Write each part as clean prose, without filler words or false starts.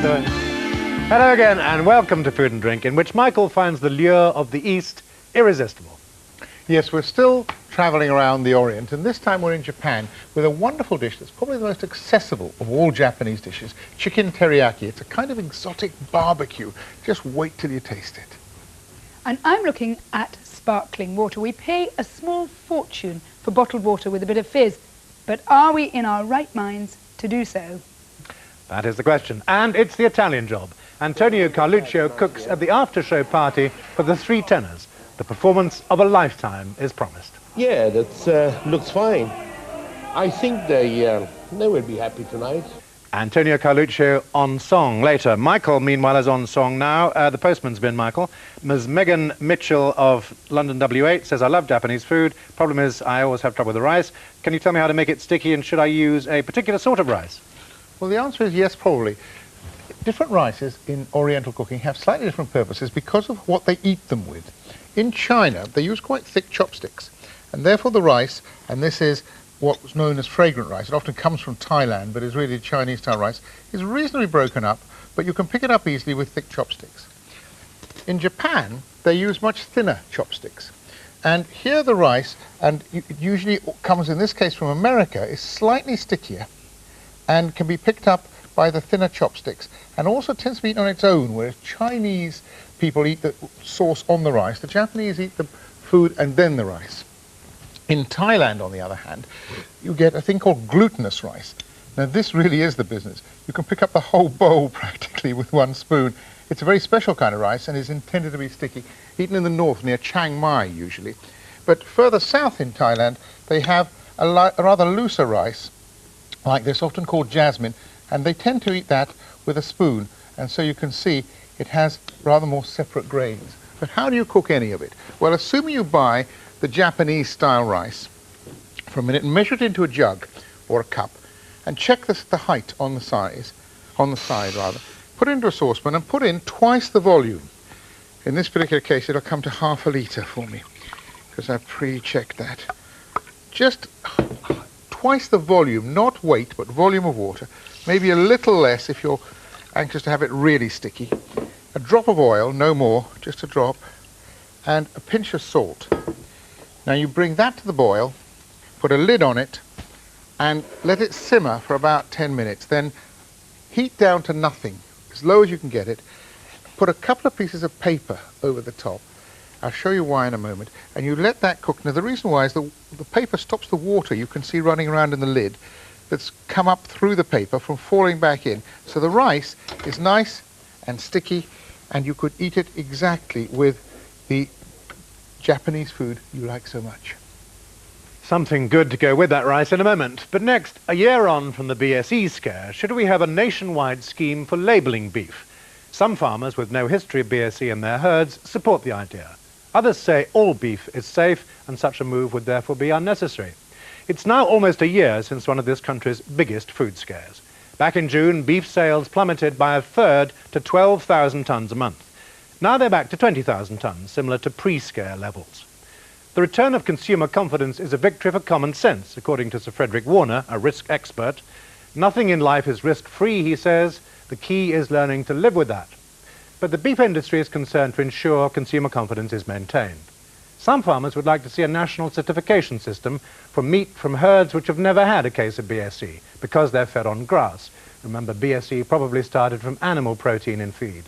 doing? Hello again and welcome to Food and Drink, in which Michael finds the lure of the East irresistible. Yes, we're still travelling around the Orient, and this time we're in Japan with a wonderful dish that's probably the most accessible of all Japanese dishes, chicken teriyaki. It's a kind of exotic barbecue. Just wait till you taste it. And I'm looking at sparkling water. We pay a small fortune for bottled water with a bit of fizz, but are we in our right minds to do so? That is the question, and it's the Italian job. Antonio Carluccio cooks at the after-show party for the Three Tenors. The performance of a lifetime is promised. Yeah, that looks fine. I think they will be happy tonight. Antonio Carluccio on song later. Michael, meanwhile, is on song now. The postman's been Michael. Ms. Megan Mitchell of London W8 says, I love Japanese food. Problem is, I always have trouble with the rice. Can you tell me how to make it sticky, and should I use a particular sort of rice? Well, the answer is yes, probably. Different rices in Oriental cooking have slightly different purposes because of what they eat them with. In China, they use quite thick chopsticks, and therefore the rice, and this is what's known as fragrant rice, it often comes from Thailand, but is really Chinese-style rice, is reasonably broken up, but you can pick it up easily with thick chopsticks. In Japan, they use much thinner chopsticks. And here the rice, and it usually comes in this case from America, is slightly stickier and can be picked up by the thinner chopsticks, and also tends to be eaten on its own, whereas Chinese people eat the sauce on the rice. The Japanese eat the food and then the rice. In Thailand, on the other hand, you get a thing called glutinous rice. Now, this really is the business. You can pick up the whole bowl practically with one spoon. It's a very special kind of rice and is intended to be sticky, eaten in the north near Chiang Mai usually. But further south in Thailand, they have a rather looser rice like this, often called jasmine, and they tend to eat that with a spoon, and so you can see it has rather more separate grains. But how do you cook any of it? Well, assuming you buy the Japanese-style rice for a minute and measure it into a jug or a cup, and check the height on the side, put it into a saucepan and put in twice the volume. In this particular case, it'll come to half a litre for me, because I've pre-checked that. Just twice the volume, not weight, but volume of water, maybe a little less if you're anxious to have it really sticky. A drop of oil, no more, just a drop, and a pinch of salt. Now you bring that to the boil, put a lid on it, and let it simmer for about 10 minutes. Then heat down to nothing, as low as you can get it. Put a couple of pieces of paper over the top. I'll show you why in a moment. And you let that cook. Now the reason why is the paper stops the water you can see running around in the lid that's come up through the paper from falling back in. So the rice is nice and sticky, and you could eat it exactly with the Japanese food you like so much. Something good to go with that rice in a moment. But next, a year on from the BSE scare, should we have a nationwide scheme for labelling beef? Some farmers with no history of BSE in their herds support the idea. Others say all beef is safe, and such a move would therefore be unnecessary. It's now almost a year since one of this country's biggest food scares. Back in June, beef sales plummeted by a third to 12,000 tonnes a month. Now they're back to 20,000 tonnes, similar to pre-scare levels. The return of consumer confidence is a victory for common sense, according to Sir Frederick Warner, a risk expert. Nothing in life is risk-free, he says. The key is learning to live with that. But the beef industry is concerned to ensure consumer confidence is maintained. Some farmers would like to see a national certification system for meat from herds which have never had a case of BSE, because they're fed on grass. Remember, BSE probably started from animal protein in feed.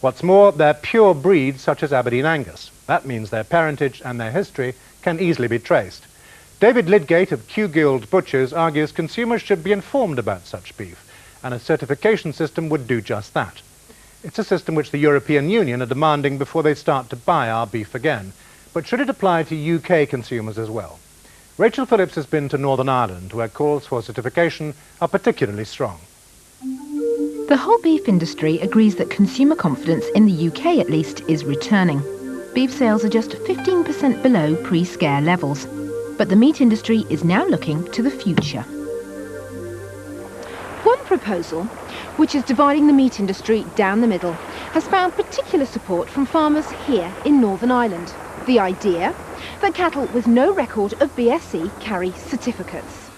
What's more, they're pure breeds such as Aberdeen Angus. That means their parentage and their history can easily be traced. David Lidgate of Kew Guild Butchers argues consumers should be informed about such beef, and a certification system would do just that. It's a system which the European Union are demanding before they start to buy our beef again. But should it apply to UK consumers as well? Rachel Phillips has been to Northern Ireland, where calls for certification are particularly strong. The whole beef industry agrees that consumer confidence, in the UK at least, is returning. Beef sales are just 15% below pre-scare levels. But the meat industry is now looking to the future. One proposal, which is dividing the meat industry down the middle, has found particular support from farmers here in Northern Ireland. The idea that cattle with no record of BSE carry certificates.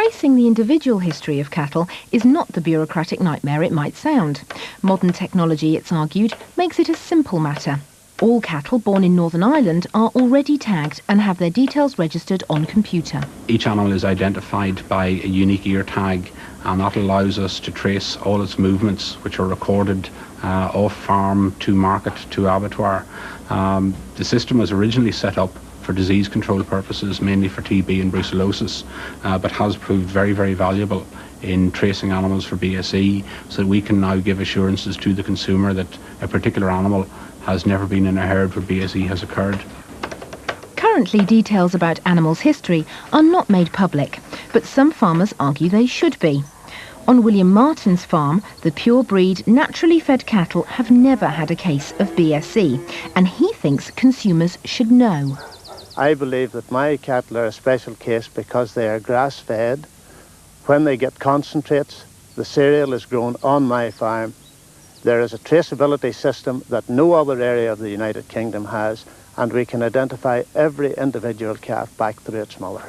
tracing the individual history of cattle is not the bureaucratic nightmare it might sound. Modern technology, it's argued, makes it a simple matter. All cattle born in Northern Ireland are already tagged and have their details registered on computer. Each animal is identified by a unique ear tag, and that allows us to trace all its movements, which are recorded off farm to market to abattoir. The system was originally set up for disease control purposes, mainly for TB and brucellosis, but has proved very, very valuable in tracing animals for BSE, so that we can now give assurances to the consumer that a particular animal has never been in a herd where BSE has occurred. Currently, details about animals' history are not made public, but some farmers argue they should be. On William Martin's farm, the pure breed, naturally fed cattle have never had a case of BSE, and he thinks consumers should know. I believe that my cattle are a special case because they are grass-fed. When they get concentrates, the cereal is grown on my farm. There is a traceability system that no other area of the United Kingdom has, and we can identify every individual calf back through its mother.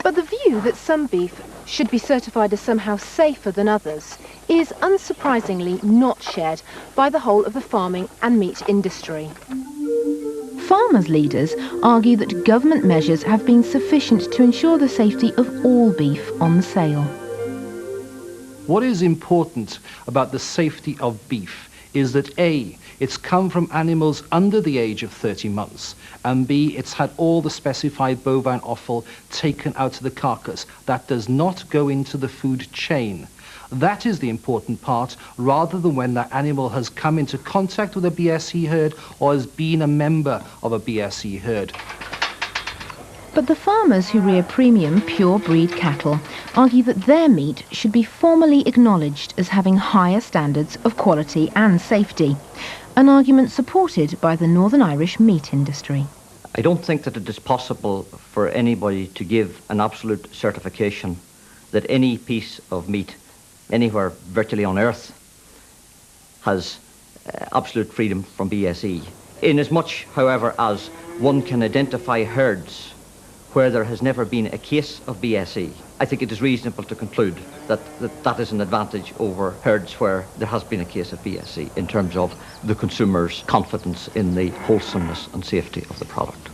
But the view that some beef should be certified as somehow safer than others is unsurprisingly not shared by the whole of the farming and meat industry. Farmers' leaders argue that government measures have been sufficient to ensure the safety of all beef on sale. What is important about the safety of beef is that A, it's come from animals under the age of 30 months, and B, it's had all the specified bovine offal taken out of the carcass. That does not go into the food chain. That is the important part, rather than when that animal has come into contact with a BSE herd or has been a member of a BSE herd. But the farmers who rear premium pure breed cattle argue that their meat should be formally acknowledged as having higher standards of quality and safety, an argument supported by the Northern Irish meat industry. I don't think that it is possible for anybody to give an absolute certification that any piece of meat anywhere virtually on earth has absolute freedom from BSE. Inasmuch, however, as one can identify herds where there has never been a case of BSE, I think it is reasonable to conclude that that is an advantage over herds where there has been a case of BSE in terms of the consumer's confidence in the wholesomeness and safety of the product.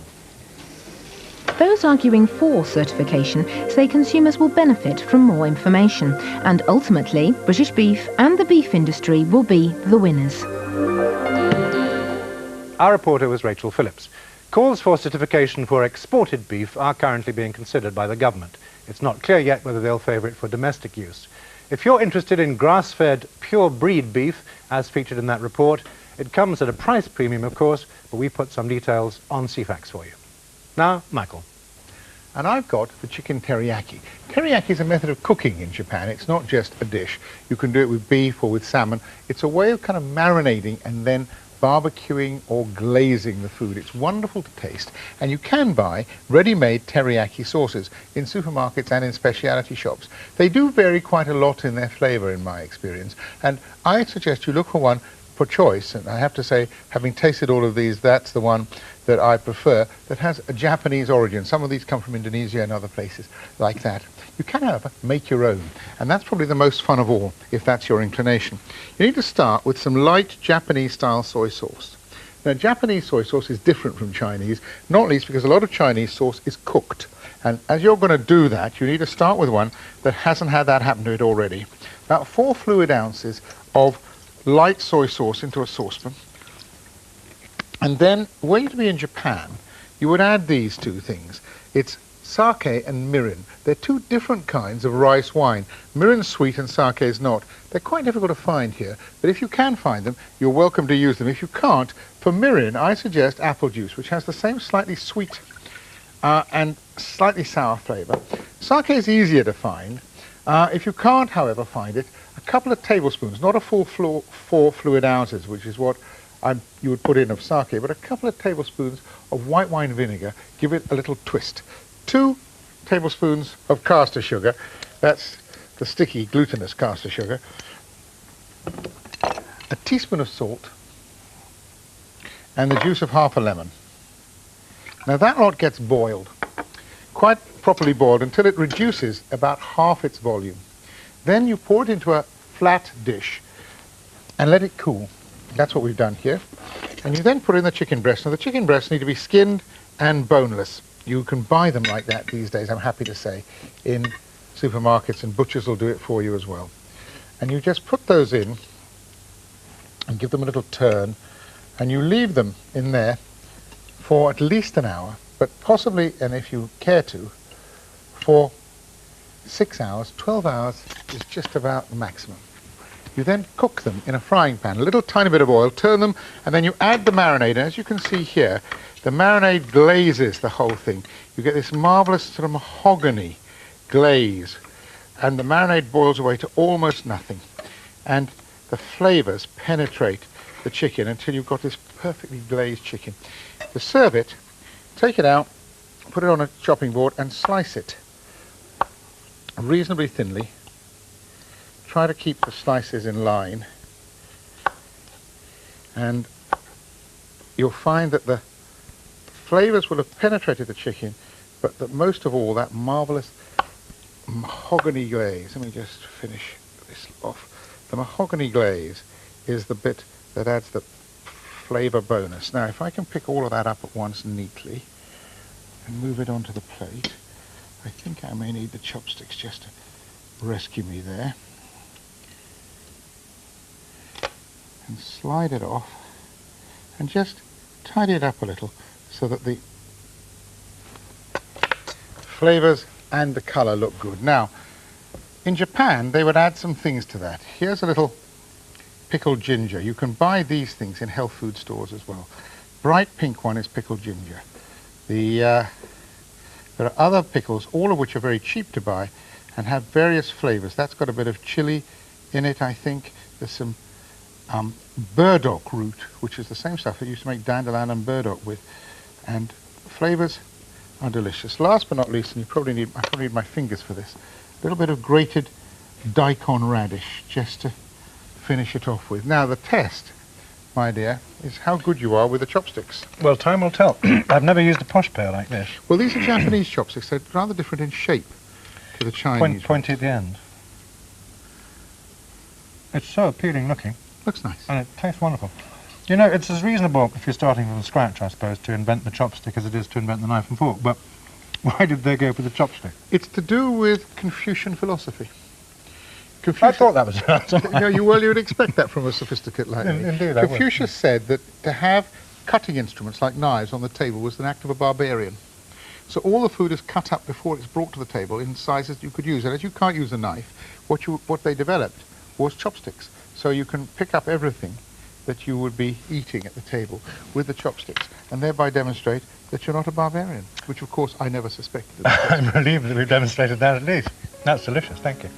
Those arguing for certification say consumers will benefit from more information, and ultimately British beef and the beef industry will be the winners. Our reporter was Rachel Phillips. Calls for certification for exported beef are currently being considered by the government. It's not clear yet whether they'll favour it for domestic use. If you're interested in grass-fed, pure breed beef, as featured in that report, it comes at a price premium, of course, but we put some details on CFAX for you. Now, Michael. And I've got the chicken teriyaki. Teriyaki is a method of cooking in Japan. It's not just a dish. You can do it with beef or with salmon. It's a way of kind of marinating and then barbecuing or glazing the food. It's wonderful to taste, and you can buy ready-made teriyaki sauces in supermarkets and in specialty shops. They do vary quite a lot in their flavour, in my experience, and I suggest you look for one for choice, and I have to say, having tasted all of these, that's the one that I prefer, that has a Japanese origin. Some of these come from Indonesia and other places like that. You can, however, make your own, and that's probably the most fun of all, if that's your inclination. You need to start with some light Japanese-style soy sauce. Now, Japanese soy sauce is different from Chinese, not least because a lot of Chinese sauce is cooked. And as you're going to do that, you need to start with one that hasn't had that happen to it already. About 4 fluid ounces of light soy sauce into a saucepan. And then, were you to be in Japan, you would add these two things. It's sake and mirin. They're two different kinds of rice wine. Mirin's sweet and sake is not. They're quite difficult to find here, but if you can find them, you're welcome to use them. If you can't, for mirin, I suggest apple juice, which has the same slightly sweet and slightly sour flavour. Sake is easier to find. If you can't, however, find it, a couple of tablespoons, not a full 4 fluid ounces, which is what you would put in of sake, but a couple of tablespoons of white wine vinegar. Give it a little twist. 2 tablespoons of caster sugar. That's the sticky, glutinous caster sugar. A teaspoon of salt. And the juice of half a lemon. Now that lot gets boiled. Quite properly boiled until it reduces about half its volume. Then you pour it into a flat dish and let it cool. That's what we've done here. And you then put in the chicken breasts. Now the chicken breasts need to be skinned and boneless. You can buy them like that these days, I'm happy to say, in supermarkets, and butchers will do it for you as well. And you just put those in and give them a little turn, and you leave them in there for at least an hour, but possibly, and if you care to, for 6 hours. 12 hours is just about the maximum. You then cook them in a frying pan, a little tiny bit of oil, turn them, and then you add the marinade. And as you can see here, the marinade glazes the whole thing. You get this marvellous sort of mahogany glaze, and the marinade boils away to almost nothing. And the flavours penetrate the chicken until you've got this perfectly glazed chicken. To serve it, take it out, put it on a chopping board and slice it reasonably thinly. Try to keep the slices in line, and you'll find that the flavours will have penetrated the chicken, but that most of all, that marvellous mahogany glaze. Let me just finish this off. The mahogany glaze is the bit that adds the flavour bonus. Now, if I can pick all of that up at once neatly and move it onto the plate, I think I may need the chopsticks just to rescue me there. And slide it off and just tidy it up a little so that the flavours and the colour look good. Now, in Japan, they would add some things to that. Here's a little pickled ginger. You can buy these things in health food stores as well. Bright pink one is pickled ginger. There are other pickles, all of which are very cheap to buy and have various flavours. That's got a bit of chili in it, I think. There's some burdock root, which is the same stuff I used to make dandelion and burdock with, and flavours are delicious. Last but not least, and I probably need my fingers for this, a little bit of grated daikon radish just to finish it off with. Now the test, my dear, is how good you are with the chopsticks. Well, time will tell. I've never used a posh pair like this. Well, these are Japanese chopsticks. They're rather different in shape to the Chinese. Pointy at the end. It's so appealing looking. Looks nice. And it tastes wonderful. You know, it's as reasonable, if you're starting from scratch, I suppose, to invent the chopstick as it is to invent the knife and fork. But why did they go for the chopstick? It's to do with Confucian philosophy. I thought that was No, you would expect that from a sophisticate like me. Indeed, Confucius said that to have cutting instruments like knives on the table was an act of a barbarian. So all the food is cut up before it's brought to the table in sizes you could use. And as you can't use a knife, what they developed was chopsticks. So you can pick up everything that you would be eating at the table with the chopsticks, and thereby demonstrate that you're not a barbarian, which of course I never suspected. I'm relieved that we've demonstrated that at least. That's delicious, thank you.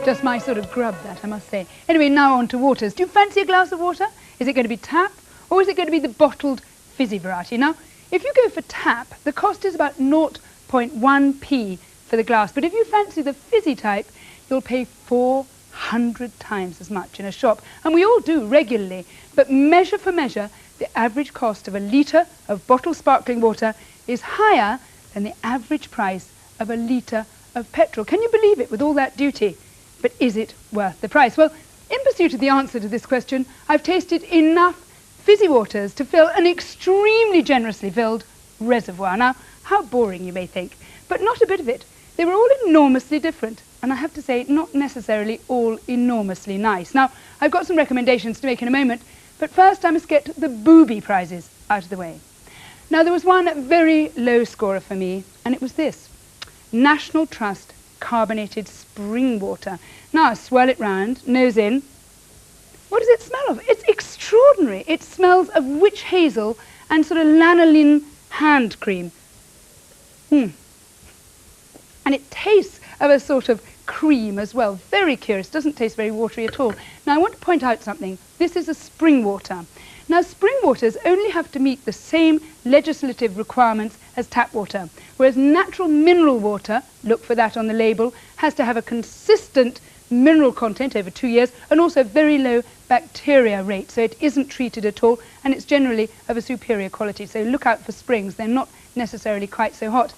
Just my sort of grub, that, I must say. Anyway, now on to waters. Do you fancy a glass of water? Is it going to be tap, or is it going to be the bottled fizzy variety? Now, if you go for tap, the cost is about 0.1p for the glass. But if you fancy the fizzy type, you'll pay 400 times as much in a shop. And we all do regularly. But measure for measure, the average cost of a litre of bottled sparkling water is higher than the average price of a litre of petrol. Can you believe it, with all that duty? But is it worth the price? Well, in pursuit of the answer to this question, I've tasted enough fizzy waters to fill an extremely generously filled reservoir. Now, how boring, you may think, but not a bit of it. They were all enormously different, and I have to say, not necessarily all enormously nice. Now, I've got some recommendations to make in a moment, but first I must get the booby prizes out of the way. Now, there was one very low scorer for me, and it was this: National Trust carbonated spring water. Now, swirl it round, nose in. What does it smell of? It's extraordinary. It smells of witch hazel and sort of lanolin hand cream. And it tastes of a sort of cream as well. Very curious. Doesn't taste very watery at all. Now, I want to point out something. This is a spring water. Now, spring waters only have to meet the same legislative requirements as tap water, whereas natural mineral water, look for that on the label, has to have a consistent mineral content over 2 years, and also very low bacteria rate, so it isn't treated at all, and it's generally of a superior quality. So look out for springs, they're not necessarily quite so hot.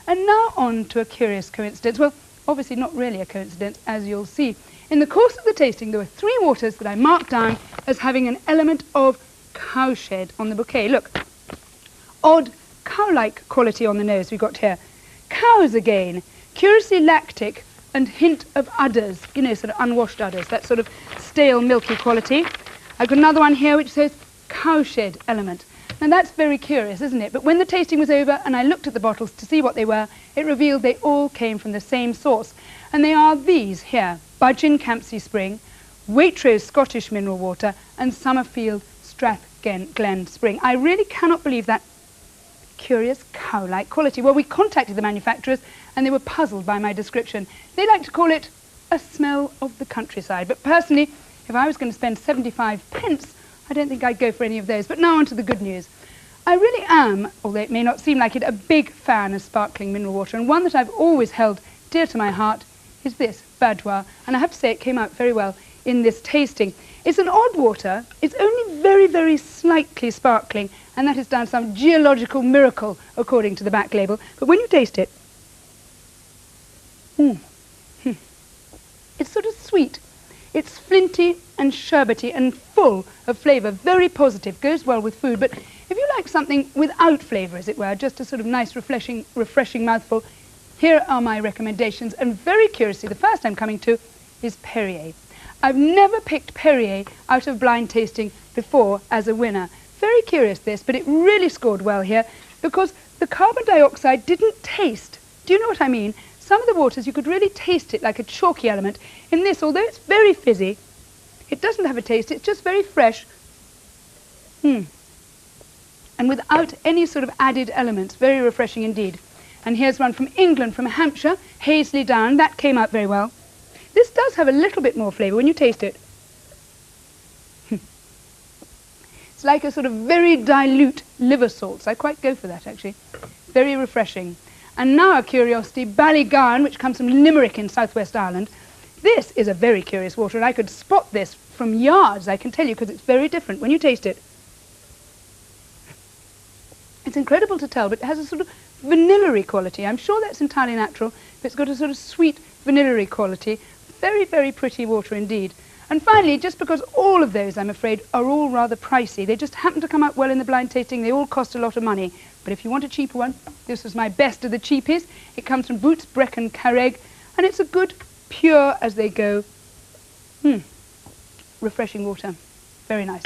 And now on to a curious coincidence. Well, obviously not really a coincidence, as you'll see. In the course of the tasting, there were 3 waters that I marked down as having an element of cowshed on the bouquet. Look, odd cow-like quality on the nose we've got here. Cows again, curiously lactic and hint of udders, you know, sort of unwashed udders, that sort of stale, milky quality. I've got another one here which says cowshed element. Now that's very curious, isn't it? But when the tasting was over and I looked at the bottles to see what they were, it revealed they all came from the same source. And they are these here: Budgeon Campsie Spring, Waitrose Scottish Mineral Water, and Summerfield Strathglen Spring. I really cannot believe that curious cow-like quality. Well, we contacted the manufacturers and they were puzzled by my description. They like to call it a smell of the countryside, but personally, if I was going to spend 75 pence, I don't think I'd go for any of those. But now on to the good news. I really am, although it may not seem like it, a big fan of sparkling mineral water, and one that I've always held dear to my heart is this, Badois, and I have to say it came out very well in this tasting. It's an odd water, it's only very, very slightly sparkling, and that is down to some geological miracle, according to the back label. But when you taste it, it's sort of sweet. It's flinty and sherbety and full of flavour, very positive, goes well with food. But if you like something without flavour, as it were, just a sort of nice, refreshing mouthful, here are my recommendations. And very curiously, the first I'm coming to is Perrier. I've never picked Perrier out of blind tasting before as a winner. Very curious this, but it really scored well here because the carbon dioxide didn't taste. Do you know what I mean? Some of the waters, you could really taste it like a chalky element. In this, although it's very fizzy, it doesn't have a taste, it's just very fresh. And without any sort of added elements, very refreshing indeed. And here's one from England, from Hampshire, Hazley Down. That came out very well. This does have a little bit more flavour when you taste it. It's like a sort of very dilute liver salts. I quite go for that, actually. Very refreshing. And now a curiosity, Ballygowan, which comes from Limerick in southwest Ireland. This is a very curious water, and I could spot this from yards, I can tell you, because it's very different when you taste it. It's incredible to tell, but it has a sort of vanilla-y quality. I'm sure that's entirely natural, but it's got a sort of sweet vanilla-y quality. Very, very pretty water indeed. And finally, just because all of those, I'm afraid, are all rather pricey, they just happen to come out well in the blind tasting, they all cost a lot of money. But if you want a cheaper one, this was my best of the cheapies. It comes from Boots, Brecon, Carreg, and it's a good, pure as they go. Refreshing water. Very nice.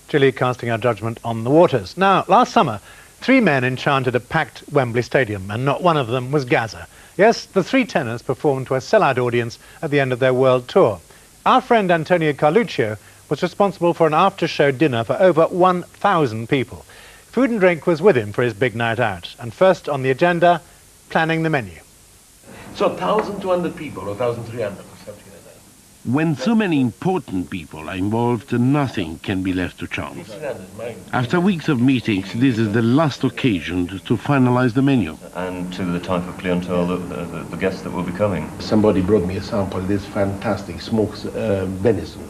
Gilly casting our judgment on the waters. Now, last summer, 3 men enchanted a packed Wembley Stadium, and not one of them was Gaza. Yes, the 3 tenors performed to a sellout audience at the end of their world tour. Our friend Antonio Carluccio was responsible for an after-show dinner for over 1,000 people. Food and drink was with him for his big night out. And first on the agenda, planning the menu. So 1,200 people or 1,300 or something like that. When so many important people are involved, nothing can be left to chance. After weeks of meetings, this is the last occasion to finalize the menu. And to the type of clientele, the guests that will be coming. Somebody brought me a sample of this fantastic smoked venison.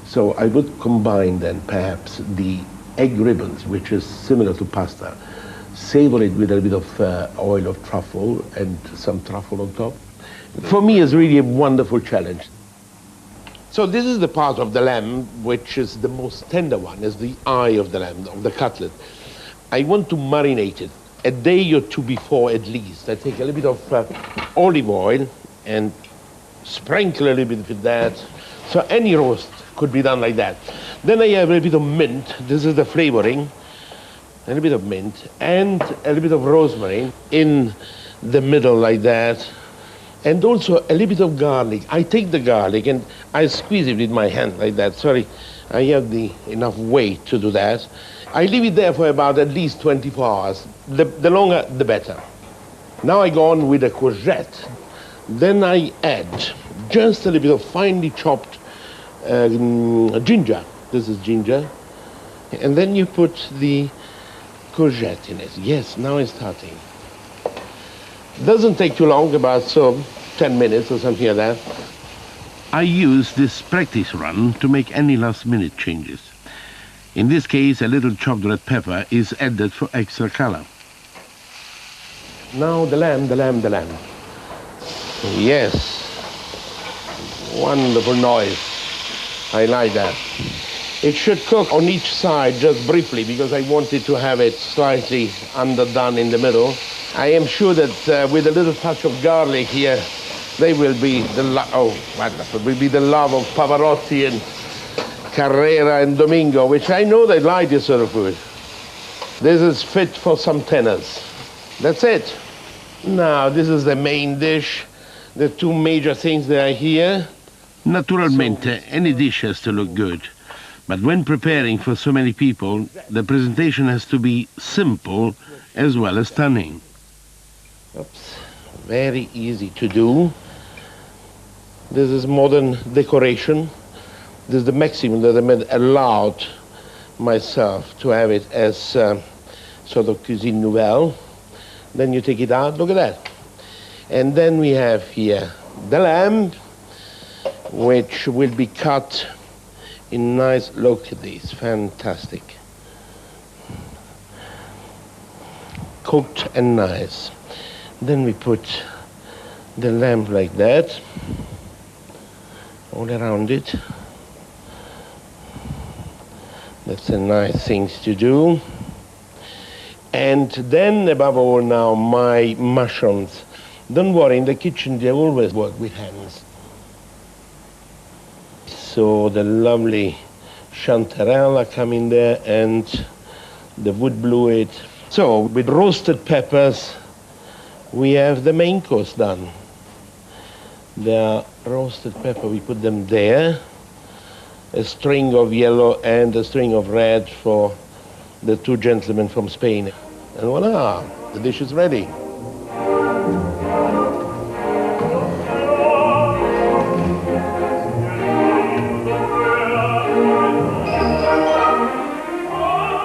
So I would combine then perhaps the egg ribbons, which is similar to pasta, savor it with a bit of oil of truffle and some truffle on top. For me, it's really a wonderful challenge. So this is the part of the lamb which is the most tender one, is the eye of the lamb, of the cutlet. I want to marinate it a day or two before at least. I take a little bit of olive oil and sprinkle a little bit with that. So any roast could be done like that. Then I have a little bit of mint. This is the flavoring. A little bit of mint and a little bit of rosemary in the middle like that. And also a little bit of garlic. I take the garlic and I squeeze it with my hand like that. Sorry, I have enough weight to do that. I leave it there for about at least 24 hours. The longer, the better. Now I go on with the courgette. Then I add just a little bit of finely chopped ginger. This is ginger. And then you put the courgette in it. Yes, now it's starting. Doesn't take too long, about 10 minutes or something like that. I use this practice run to make any last-minute changes. In this case, a little chopped red pepper is added for extra color. Now the lamb. Yes. Wonderful noise. I like that. It should cook on each side just briefly because I wanted to have it slightly underdone in the middle. I am sure that with a little touch of garlic here, they will be the love of Pavarotti and Carrera and Domingo, which I know they like this sort of food. This is fit for some tenors. That's it. Now, this is the main dish. The two major things that are here. Naturalmente, any dish has to look good. But when preparing for so many people, the presentation has to be simple as well as stunning. Oops. Very easy to do. This is modern decoration. This is the maximum that I allowed myself to have it as sort of cuisine nouvelle. Then you take it out, look at that. And then we have here the lamb, which will be cut in nice, look at these, fantastic. Cooked and nice. Then we put the lamb like that, all around it. That's a nice thing to do. And then, above all now, my mushrooms. Don't worry, in the kitchen they always work with hands. So the lovely chanterelle come in there and the wood bluet. So with roasted peppers, we have the main course done. The roasted pepper, we put them there. A string of yellow and a string of red for the two gentlemen from Spain. And voila, the dish is ready.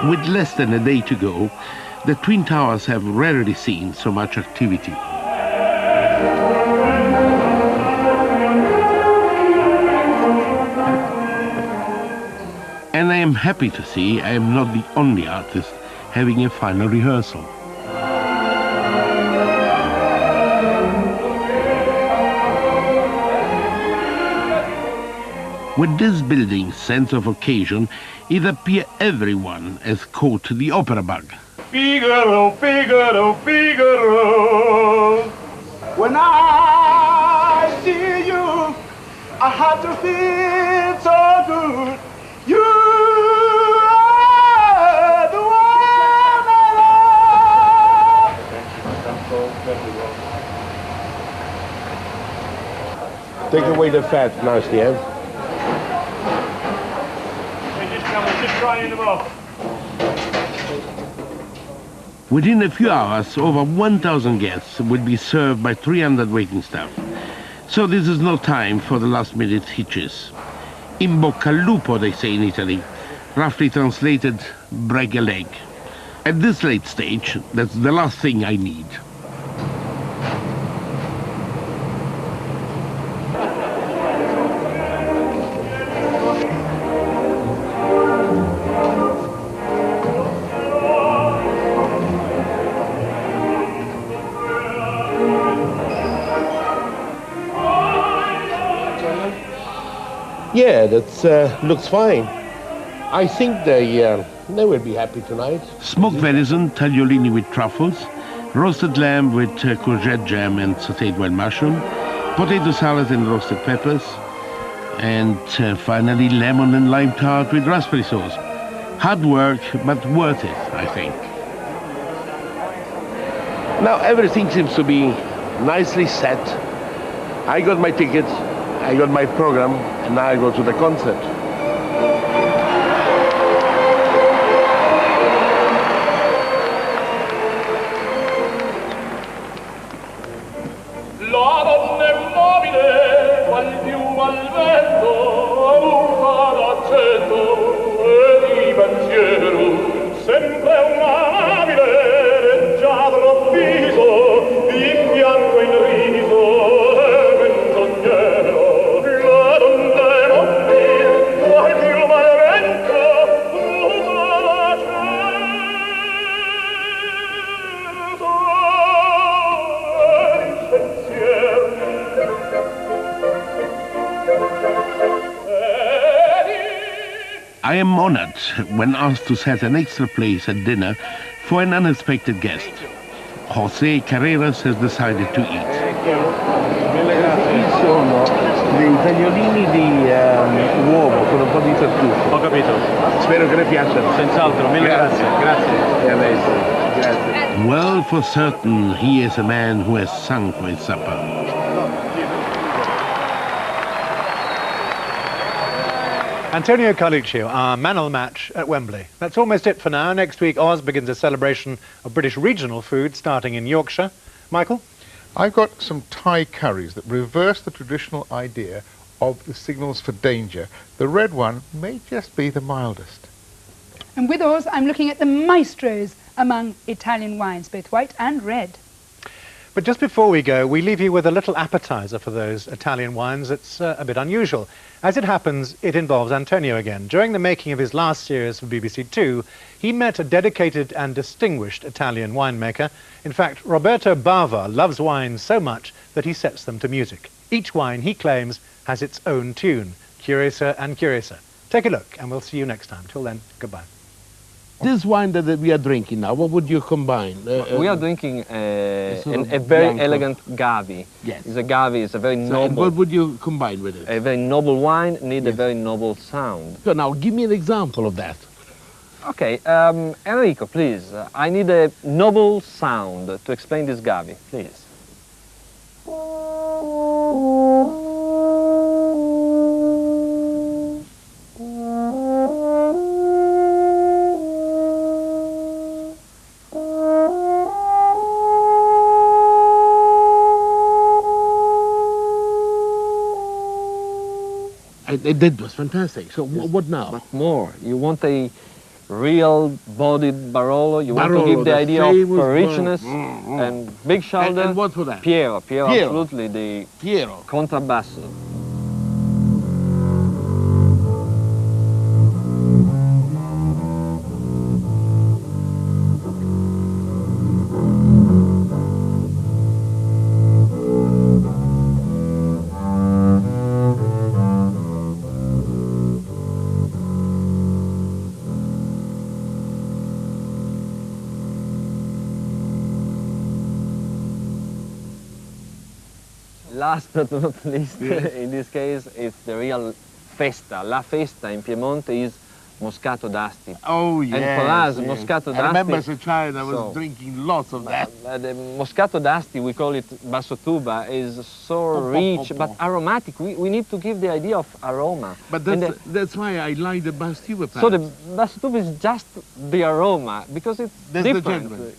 With less than a day to go, the Twin Towers have rarely seen so much activity. And I am happy to see I am not the only artist having a final rehearsal. With this building's sense of occasion, it appears everyone has caught the opera bug. Figaro, Figaro, Figaro. When I see you, I have to feel so good. You are the one I love. Take away the fat nicely, eh? Just drying them off. Within a few hours, over 1,000 guests will be served by 300 waiting staff. So this is no time for the last-minute hitches. In bocca al lupo, they say in Italy, roughly translated, break a leg. At this late stage, that's the last thing I need. Yeah, that looks fine. I think they will be happy tonight. Smoked venison, tagliolini with truffles, roasted lamb with courgette jam and sautéed wild mushroom, potato salad and roasted peppers, and finally lemon and lime tart with raspberry sauce. Hard work, but worth it, I think. Now everything seems to be nicely set. I got my tickets, I got my program, and now I go to the concert. La donna è mobile, qual più al vento, muta d'accento e di pensiero, sempre una amabile, reggiadro viso, in bianco in riso, e menzognero. La I am honored when asked to set an extra place at dinner for an unexpected guest. José Carreras has decided to eat. Qui sono dei tagliolini di uovo con un po' di tartufo. Ho capito. Spero che le piacciono. Senz'altro, mille grazie. E a lei, grazie. Well, for certain, he is a man who has sung for his supper. Antonio Carluccio, our man of the match at Wembley. That's almost it for now. Next week, Oz begins a celebration of British regional food starting in Yorkshire. Michael? I've got some Thai curries that reverse the traditional idea of the signals for danger. The red one may just be the mildest. And with Oz, I'm looking at the maestros among Italian wines, both white and red. But just before we go, we leave you with a little appetizer for those Italian wines. It's a bit unusual. As it happens, it involves Antonio again. During the making of his last series for BBC2, he met a dedicated and distinguished Italian winemaker. In fact, Roberto Bava loves wines so much that he sets them to music. Each wine, he claims, has its own tune, Curiouser and Curiouser. Take a look, and we'll see you next time. Till then, goodbye. This wine that we are drinking now, what would you combine? We are drinking a very elegant Gavi. Yes. It's a Gavi, it's a very And noble... what would you combine with it? A very noble wine need a very noble sound. So now, give me an example of that. Okay, Enrico, please. I need a noble sound to explain this Gavi, please. That was fantastic. So what now? But more. You want a real-bodied Barolo. You want Barolo, to give the the idea of famous richness and big shoulder. And what for that? Piero, Piero. absolutely. The Piero. contrabbasso. Last but not least, in this case, it's the real festa. La festa in Piemonte is Moscato d'Asti. Oh, yes. And for us, yes. Moscato d'Asti... I remember as a child I was drinking lots of that. The Moscato d'Asti, we call it Basso Tuba, is so rich but aromatic. We need to give the idea of aroma. But that's why I like the Basso Tuba. So the Basso Tuba is just the aroma, because it's different. The